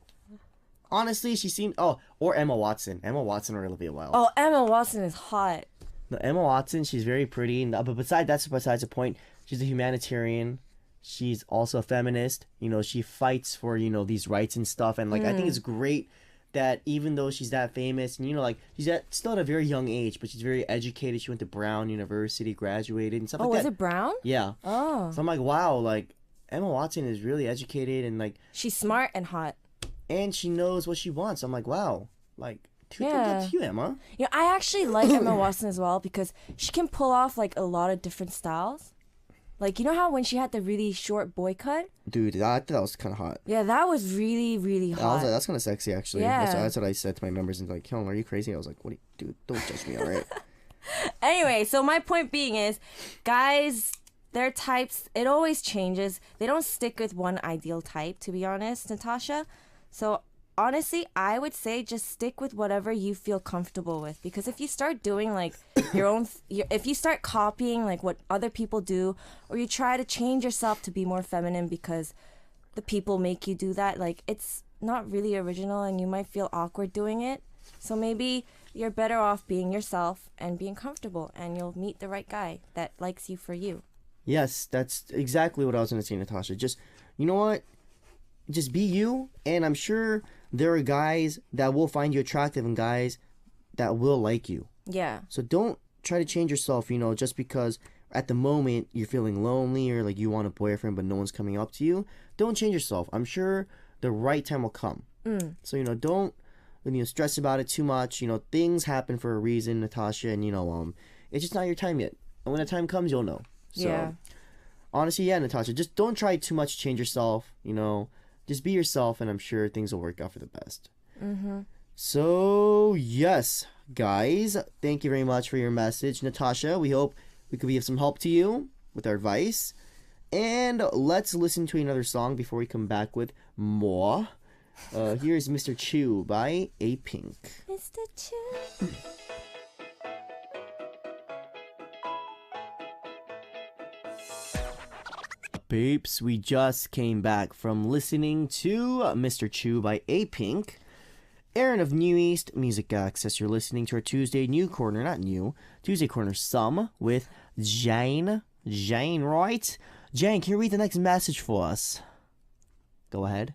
Honestly, she seemed... Oh, or Emma Watson. Emma Watson or Olivia Wilde. Oh, Emma Watson is hot. No, Emma Watson, she's very pretty. But besides the point, she's a humanitarian. She's also a feminist. You know, she fights for, you know, these rights and stuff. And, like, I think it's great that even though she's that famous, and, you know, like, still at a very young age, but she's very educated. She went to Brown University, graduated, and stuff like that. Oh, was it Brown? Yeah. Oh. So I'm like, wow, like, Emma Watson is really educated and, like... She's smart and hot. And she knows what she wants. I'm like, wow. Like, two thumbs Yeah. up to you, Emma. Yeah, I actually like Emma Watson as well because she can pull off, like, a lot of different styles. Like, you know how when she had the really short boy cut? Dude, I thought that was kind of hot. Yeah, that was really, really I was hot. like, that's kind of sexy, actually. Yeah. That's what I said to my members. And like, Helen, are you crazy? I was like, what do you, dude, don't judge me, all right? Anyway, so my point being is, guys, their types, it always changes. They don't stick with one ideal type, to be honest, Natasha. So honestly, I would say just stick with whatever you feel comfortable with. Because if you start doing like your own, if you start copying like what other people do, or you try to change yourself to be more feminine because the people make you do that, like it's not really original and you might feel awkward doing it. So maybe you're better off being yourself and being comfortable, and you'll meet the right guy that likes you for you. Yes, that's exactly what I was going to say, Natasha. Just, you know what? Just be you, and I'm sure there are guys that will find you attractive and guys that will like you. Yeah. So don't try to change yourself, just because at the moment you're feeling lonely or like you want a boyfriend but no one's coming up to you. Don't change yourself. I'm sure the right time will come. So, don't stress about it too much. Things happen for a reason, Natasha, and it's just not your time yet. And when the time comes, you'll know. So, Yeah. honestly, yeah, Natasha, just don't try too much to change yourself, just be yourself, and I'm sure things will work out for the best. So, yes, guys, thank you very much for your message, Natasha. We hope we could be of some help to you with our advice. And let's listen to another song before we come back with more. Here's Mr. Chew by A Pink. Mr. Chu. Babes, we just came back from listening to Mr. Chew by A Pink. Aaron of New East Music Access. You're listening to our Tuesday Tuesday Corner Sum with Jane. Jane, right? Jane, can you read the next message for us? Go ahead.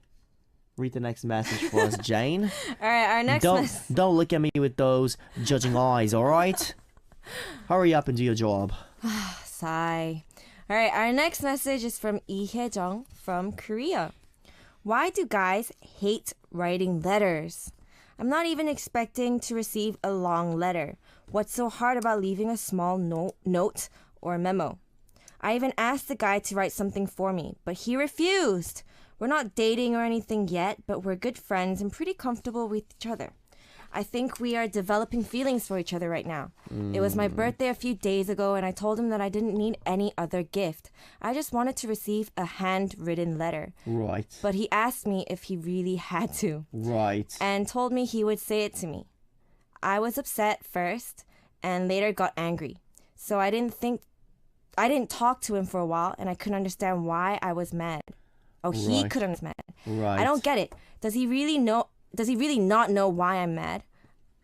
Read the next message for us, Jane. All right, our next message. Don't look at me with those judging eyes, all right? Hurry up and do your job. Sigh. All right, our next message is from Lee Hye-jung from Korea. Why do guys hate writing letters? I'm not even expecting to receive a long letter. What's so hard about leaving a small note or memo? I even asked the guy to write something for me, but he refused. We're not dating or anything yet, but we're good friends and pretty comfortable with each other. I think we are developing feelings for each other right now. It was my birthday a few days ago, and I told him that I didn't need any other gift. I just wanted to receive a handwritten letter. Right. But he asked me if he really had to. Right. And told me he would say it to me. I was upset first, and later got angry. So I didn't talk to him for a while, and I couldn't understand why I was mad. Oh, he Right. couldn't understand. Right. I don't get it. Does he really not know why I'm mad?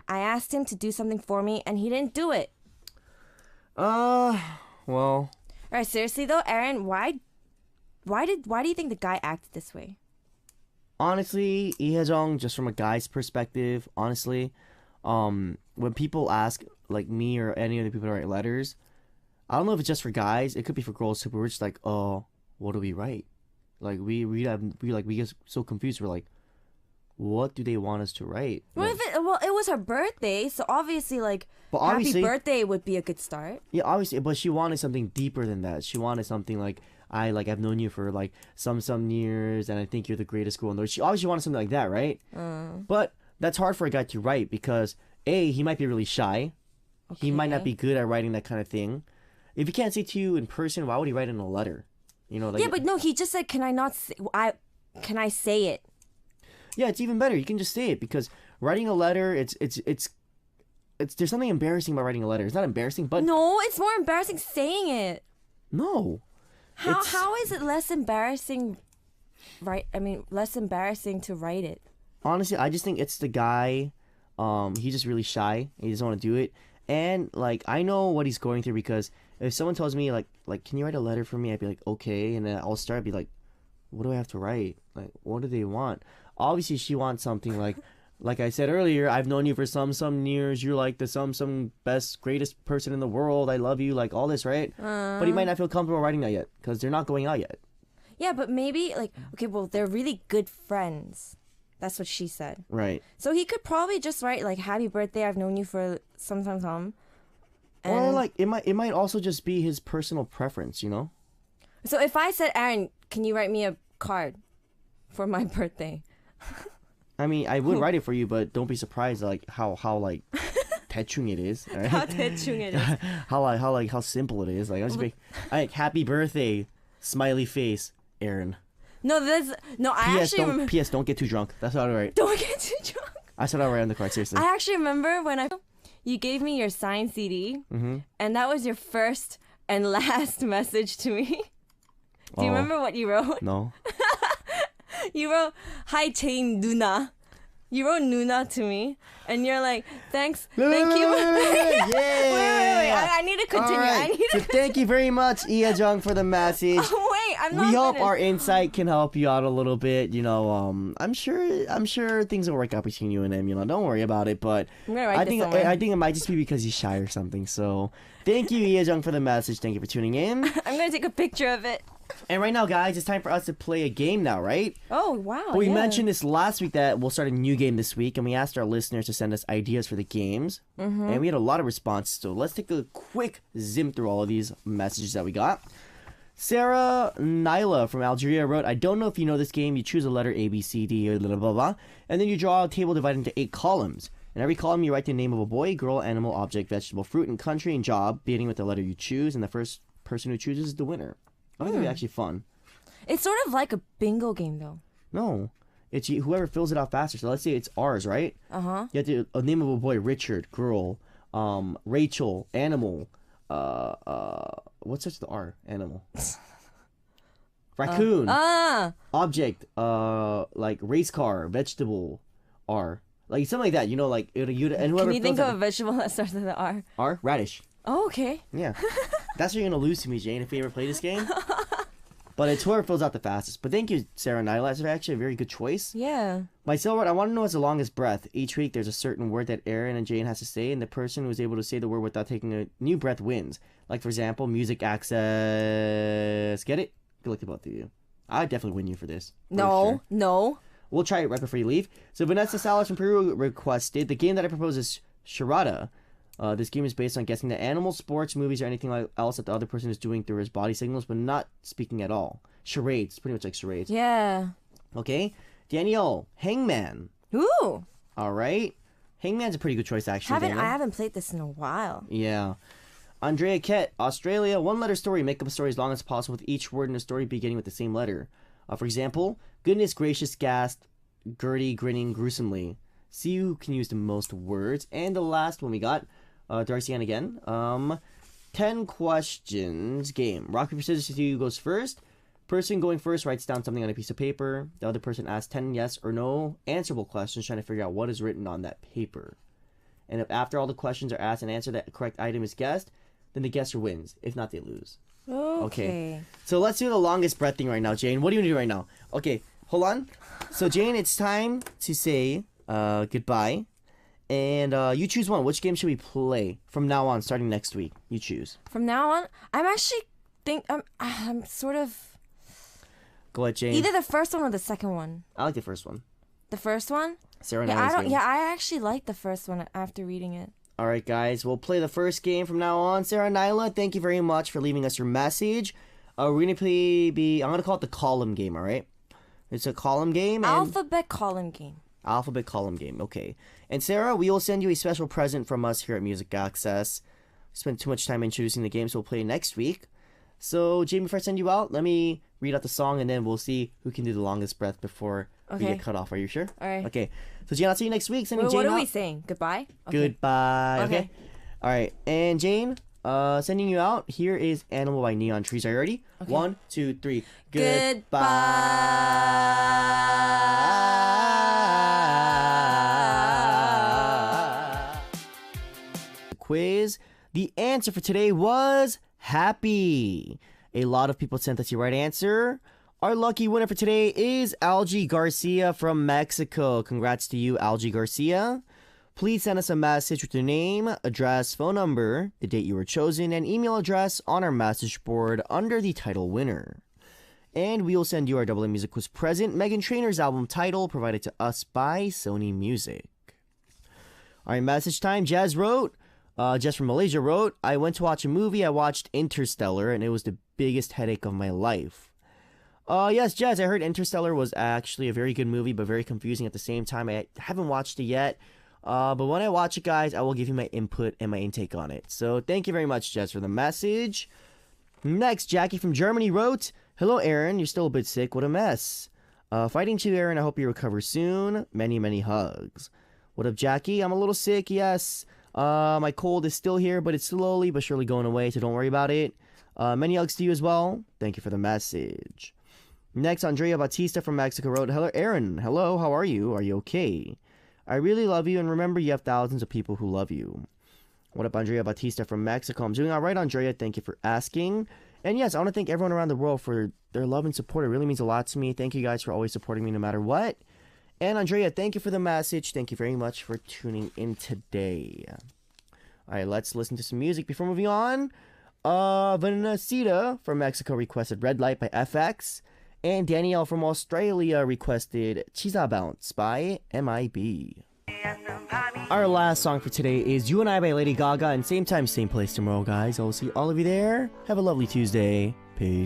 I asked him to do something for me, and he didn't do it. Well, All right, seriously though, Aaron, why do you think the guy acted this way? honestly, Lee Hye-jung, just from a guy's perspective, honestly, when people ask, like me or any other people to write letters, I don't know if it's just for guys. It could be for girls too. But we're just like, oh, what do we write? Like we get so confused. We're like, what do they want us to write? Well, Like, it was her birthday, so obviously, like, But happy obviously- birthday would be a good start. yeah, obviously, but she wanted something deeper than that. She wanted something like, I've known you for like some years, and I think you're the greatest girl in the world. She obviously wanted something like that, right? But that's hard for a guy to write because he might be really shy. He might not Okay. be good at writing that kind of thing. If he can't say to you in person, why would he write in a letter? Like, Yeah, but no, he just said, "Can I say it?" yeah, it's even better. You can just say it because writing a letter, it's there's something embarrassing about writing a letter. It's not embarrassing, but No, it's more embarrassing saying it. no. How is it less embarrassing? Less embarrassing to write it. Honestly, I just think it's the guy. He's just really shy. He doesn't want to do it. And like I know what he's going through because if someone tells me like can you write a letter for me, I'd be like okay, and then I'll start be like, what do I have to write? Like what do they want? Obviously, she wants something like I said earlier. I've known you for some years. You're like the some best greatest person in the world. I love you. Like all this, right? But he might not feel comfortable writing that yet because they're not going out yet. Yeah, but maybe they're really good friends. That's what she said. Right. So he could probably just write like "Happy birthday, I've known you for some." Or like it might also just be his personal preference, So if I said, "Aaron, can you write me a card for my birthday?" I mean, I would write it for you, but don't be surprised like how like touching it is. Right? How 대충 it is. how simple it is. Like I'm just like happy birthday, smiley face, Aaron. No, I actually remember. P.S. Don't get too drunk. That's what I write. Don't get too drunk. That's what I write on the card. Seriously. I actually remember when you gave me your signed CD, and that was your first and last message to me. Do you Oh. remember what you wrote? No. You wrote, "Hi Jane Nuna." You wrote Nuna to me, and you're like, thank you. Yeah. Wait. I need to continue. All right. So thank you very much, Ia Jung, for the message. Wait, I'm not We hope finished. our insight can help you out a little bit. You know, I'm sure things will work out between you and him. You know, don't worry about it. But I'm gonna write this somewhere. I think it might just be because he's shy or something. So thank you, Ia Jung, for the message. Thank you for tuning in. I'm gonna take a picture of it. And right now, guys, it's time for us to play a game now, right? Oh, wow. But we yeah. mentioned this last week that we'll start a new game this week, and we asked our listeners to send us ideas for the games. And we had a lot of responses, so let's take a quick zoom through all of these messages that we got. Sarah Nyla from Algeria wrote, I don't know if you know this game. You choose a letter A, B, C, D, blah, blah, blah, and then you draw a table divided into 8 columns. In every column, you write the name of a boy, girl, animal, object, vegetable, fruit, and country and job, beginning with the letter you choose, and the first person who chooses is the winner. I think it'd be actually fun. It's sort of like a bingo game, though. No, it's whoever fills it out faster. So let's say it's ours, right? Uh-huh. You have to name of a boy: Richard, girl, Rachel, animal. What starts with the R? Animal. Raccoon. Object. Like race car, vegetable. R. Like something like that. You know, like and whoever. Can you think fills of a vegetable that starts with an R? R? Radish. Oh, okay. Yeah. That's what you're gonna lose to me, Jane, if we ever play this game. But it's whoever fills out the fastest. But thank you, Sarah Nyla. That's actually a very good choice. Yeah. My silver, I want to know what's the longest breath. Each week there's a certain word that Aaron and Jane has to say, and the person who is able to say the word without taking a new breath wins. Like, for example, music access. Get it? Good luck to both of you. I definitely win you for this. For sure. No. We'll try it right before you leave. So Vanessa Salas from Peru requested, the game that I propose is Charada. This game is based on guessing the animals, sports, movies, or anything else that the other person is doing through his body signals, but not speaking at all. Charades. Pretty much like charades. Yeah. Okay. Danielle, Hangman. Ooh. All right. Hangman's a pretty good choice, actually. I Danielle. haven't played this in a while. Yeah. Andrea Kett, Australia. One-letter story. Make up a story as long as possible with each word in the story beginning with the same letter. For example, goodness gracious, gasped, Gertie grinning gruesomely. See who can use the most words. And the last one we got, Darcy Ann again. 10 questions game. Rock, paper, scissors, see who goes first. Person going first writes down something on a piece of paper. The other person asks 10 yes or no answerable questions, trying to figure out what is written on that paper. And if after all the questions are asked and answered, that correct item is guessed, then the guesser wins. If not, they lose. Okay. So let's do the longest breath thing right now, Jane. What do you want to do right now? Okay, hold on. So, Jane, it's time to say goodbye. And you choose one. Which game should we play from now on, starting next week? You choose. From now on, I'm sort of Go ahead, Jane. either the first one or the second one. I like the first one. The first one? Sarah Yeah, Nyla's game. I actually like the first one after reading it. All right, guys. We'll play the first game from now on. Sarah Nyla, thank you very much for leaving us your message. We're going to play... I'm going to call it the column game, all right? It's a column game. And Alphabet column game. Alphabet column game, okay. And Sarah, we will send you a special present from us here at Music Access. We spent too much time introducing the game, so we'll play next week. So, Jamie, before I send you out, let me read out the song, and then we'll see who can do the longest breath before we Okay. get cut off. Are you sure? All right. Okay. So, Jane, I'll see you next week. Sending Wait, Jane what are out. we saying? Goodbye? Okay. Goodbye. Okay. Okay. All right. And Jane, sending you out. Here is Animal by Neon Trees. Are you ready? Okay. 1, 2, 3. Goodbye. Quiz. The answer for today was happy. A lot of people sent us the right answer. Our lucky winner for today is Algie Garcia from Mexico. Congrats to you, Algie Garcia. Please send us a message with your name, address, phone number, the date you were chosen, and email address on our message board under the title winner. And we will send you our Double A Music Quiz present, Meghan Trainor's album title, provided to us by Sony Music. All right, message time. Jazz wrote, Jess from Malaysia wrote, I went to watch a movie. I watched Interstellar, and it was the biggest headache of my life. Yes, Jazz, I heard Interstellar was actually a very good movie, but very confusing at the same time. I haven't watched it yet. But when I watch it, guys, I will give you my input and my intake on it. So thank you very much, Jess, for the message. Next, Jackie from Germany wrote, hello, Aaron. You're still a bit sick. What a mess. Fighting to you, Aaron. I hope you recover soon. Many, many hugs. What up, Jackie? I'm a little sick, yes. My cold is still here, but it's slowly but surely going away, so don't worry about it. Many hugs to you as well. Thank you for the message. Next, Andrea Batista from Mexico wrote, hello, Aaron. Hello, how are you? Are you okay? I really love you, and remember, you have thousands of people who love you. What up, Andrea Batista from Mexico? I'm doing all right, Andrea. Thank you for asking. And yes, I want to thank everyone around the world for their love and support. It really means a lot to me. Thank you guys for always supporting me no matter what. And Andrea, thank you for the message. Thank you very much for tuning in today. All right, let's listen to some music before moving on. Vanessa from Mexico requested Red Light by FX. And Danielle from Australia requested Chiza Bounce by MIB. Our last song for today is You and I by Lady Gaga, and same time, same place tomorrow, guys. I will see all of you there. Have a lovely Tuesday. Peace.